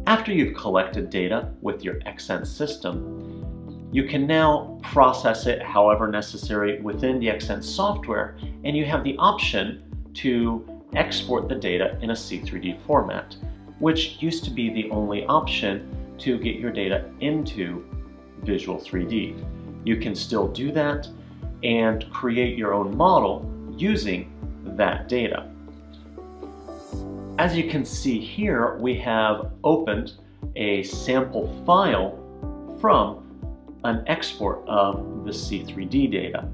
After you've collected data with your Xsens system, you can now process it however necessary within the Xsens software, and you have the option to export the data in a C3D format, which used to be the only option to get your data into Visual3D. You can still do that and create your own model using that data. As you can see here, we have opened a sample file from an export of the C3D data.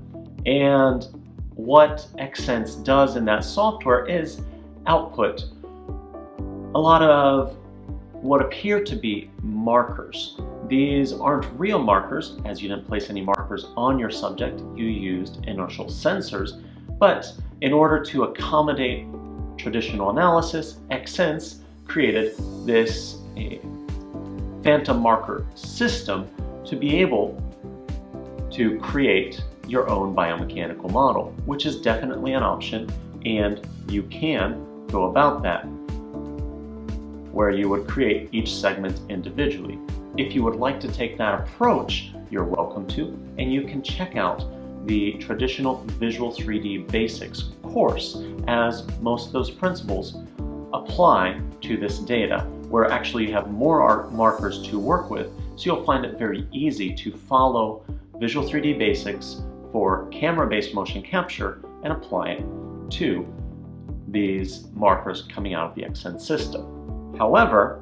And what Xsens does in that software is output a lot of what appear to be markers. These aren't real markers, as you didn't place any markers on your subject. You used inertial sensors, but in order to accommodate traditional analysis, Xsens created this phantom marker system to be able to create your own biomechanical model, which is definitely an option, and you can go about that, where you would create each segment individually. If you would like to take that approach, you're welcome to, and you can check out the traditional Visual3D Basics course, as most of those principles apply to this data, where actually you have more markers to work with, so you'll find it very easy to follow Visual3D Basics for camera-based motion capture and apply it to these markers coming out of the Xsens system. However,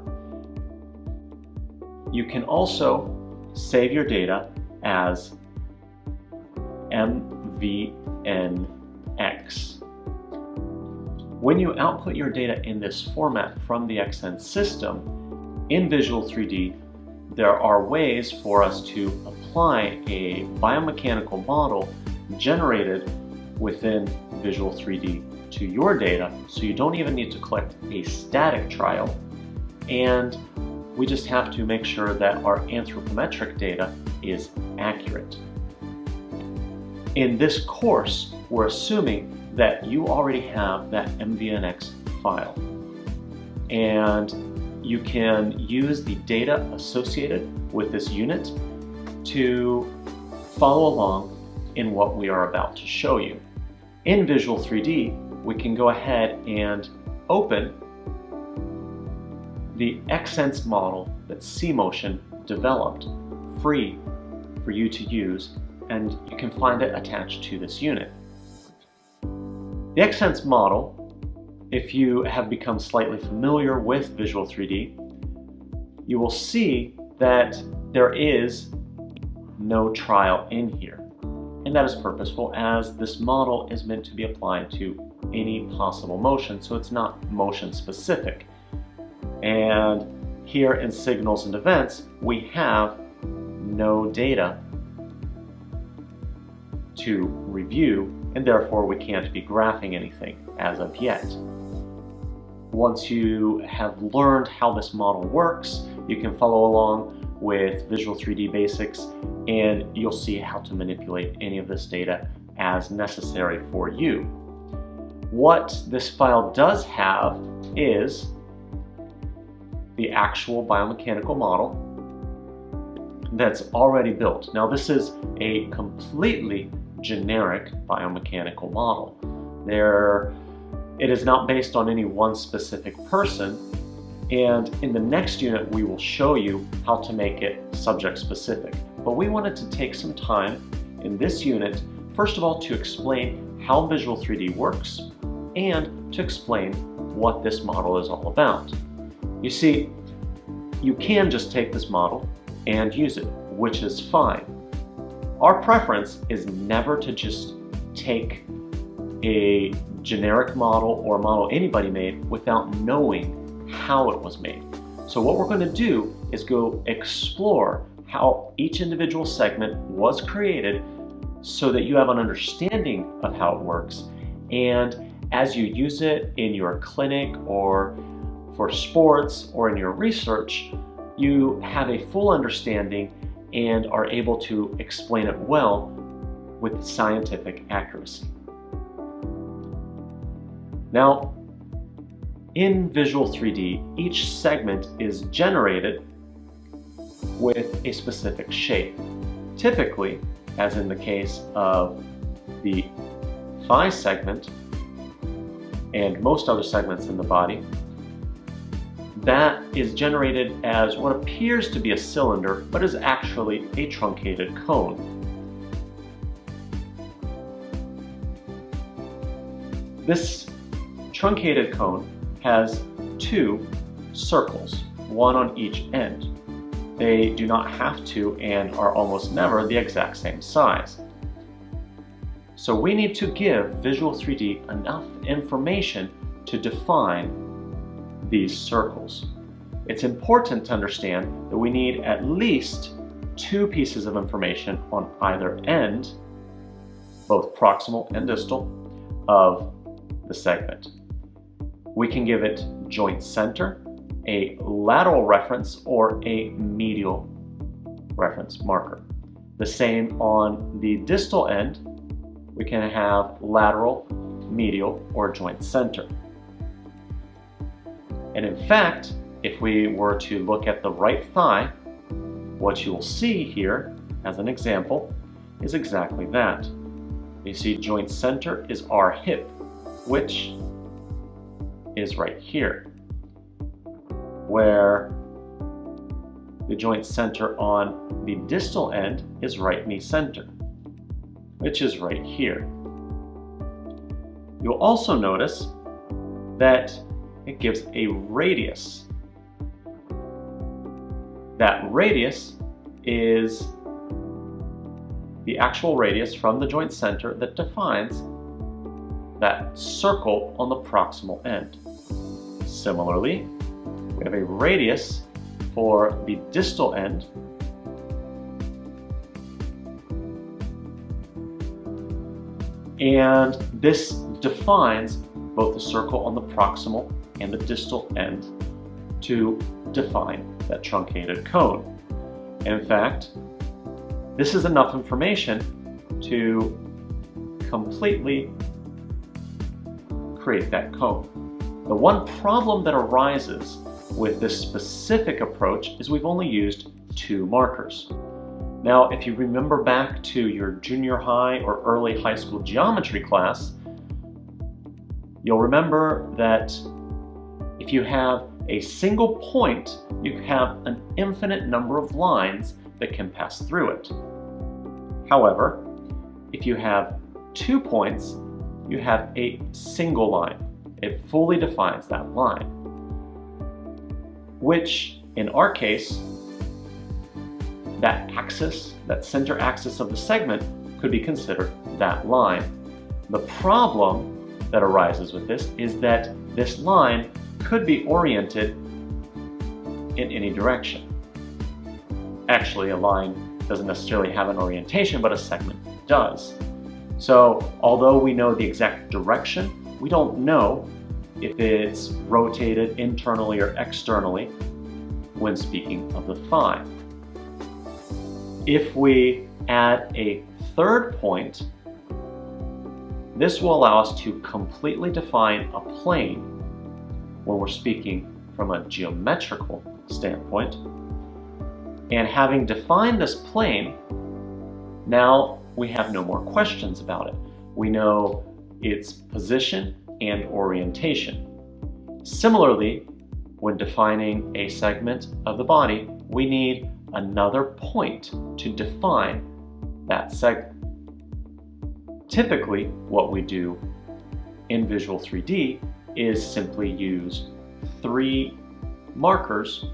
you can also save your data as MVNX. When you output your data in this format from the Xsens system, in Visual3D, there are ways for us to apply a biomechanical model generated within Visual3D to your data, so you don't even need to collect a static trial, and we just have to make sure that our anthropometric data is accurate. In this course, we're assuming that you already have that MVNX file, and you can use the data associated with this unit to follow along in what we are about to show you. In Visual3D, we can go ahead and open the Xsens model that C-Motion developed, free for you to use, and you can find it attached to this unit. The Xsens model, if you have become slightly familiar with Visual3D, you will see that there is no trial in here. And that is purposeful, as this model is meant to be applied to any possible motion, so it's not motion specific. And here in signals and events, we have no data to review, and therefore we can't be graphing anything as of yet. Once you have learned how this model works, you can follow along with Visual3D Basics, and you'll see how to manipulate any of this data as necessary for you. What this file does have is the actual biomechanical model that's already built. Now, this is a completely generic biomechanical model. It is not based on any one specific person, and in the next unit we will show you how to make it subject specific. But we wanted to take some time in this unit, first of all, to explain how Visual3D works and to explain what this model is all about. You see, you can just take this model and use it, which is fine. Our preference is never to just take a generic model or a model anybody made without knowing how it was made. So what we're going to do is go explore how each individual segment was created so that you have an understanding of how it works, and as you use it in your clinic or for sports or in your research, you have a full understanding and are able to explain it well with scientific accuracy. Now, In Visual 3D, each segment is generated with a specific shape. Typically, as in the case of the thigh segment and most other segments in the body, that is generated as what appears to be a cylinder, but is actually a truncated cone. This truncated cone has two circles, one on each end. They do not have to and are almost never the exact same size. So we need to give Visual 3D enough information to define these circles. It's important to understand that we need at least two pieces of information on either end, both proximal and distal, of the segment. We can give it joint center, a lateral reference, or a medial reference marker. The same on the distal end, we can have lateral, medial, or joint center. And in fact, if we were to look at the right thigh, what you will see here, as an example, is exactly that. You see joint center is our hip, which is right here, where the joint center on the distal end is right knee center, which is right here. You'll also notice that it gives a radius. That radius is the actual radius from the joint center that defines that circle on the proximal end. Similarly, we have a radius for the distal end, and this defines both the circle on the proximal and the distal end to define that truncated cone. In fact, this is enough information to completely create that cone. The one problem that arises with this specific approach is we've only used two markers. Now, if you remember back to your junior high or early high school geometry class, you'll remember that if you have a single point, you have an infinite number of lines that can pass through it. However, if you have 2 points, you have a single line. It fully defines that line, which in our case, that axis, that center axis of the segment, could be considered that line. The problem that arises with this is that this line could be oriented in any direction. Actually, a line doesn't necessarily have an orientation, but a segment does. So, although we know the exact direction, we don't know if it's rotated internally or externally when speaking of the thigh. If we add a third point, this will allow us to completely define a plane when we're speaking from a geometrical standpoint. And having defined this plane, now we have no more questions about it. We know its position and orientation. Similarly, when defining a segment of the body, we need another point to define that segment. Typically, what we do in Visual 3D is simply use 3 markers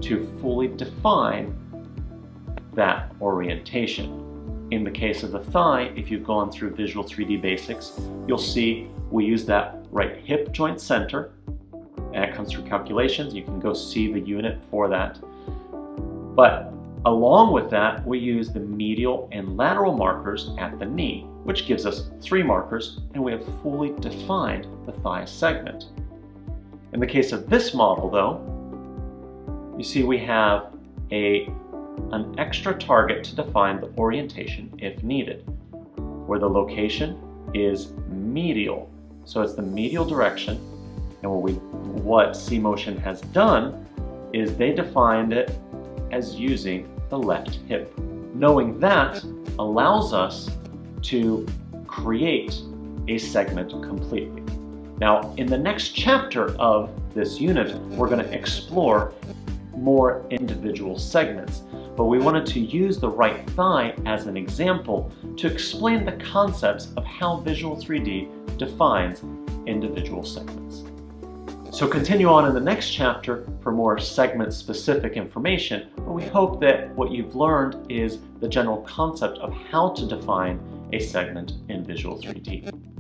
to fully define that orientation. In the case of the thigh, if you've gone through Visual 3D Basics, you'll see we use that right hip joint center, and it comes through calculations. You can go see the unit for that. But along with that, we use the medial and lateral markers at the knee, which gives us 3 markers, and we have fully defined the thigh segment. In the case of this model, though, you see we have an extra target to define the orientation if needed, where the location is medial. So it's the medial direction, And what C-Motion has done is they defined it as using the left hip. Knowing that allows us to create a segment completely. Now, in the next chapter of this unit, we're going to explore more individual segments, but we wanted to use the right thigh as an example to explain the concepts of how Visual 3D defines individual segments. So continue on in the next chapter for more segment-specific information, but we hope that what you've learned is the general concept of how to define a segment in Visual 3D.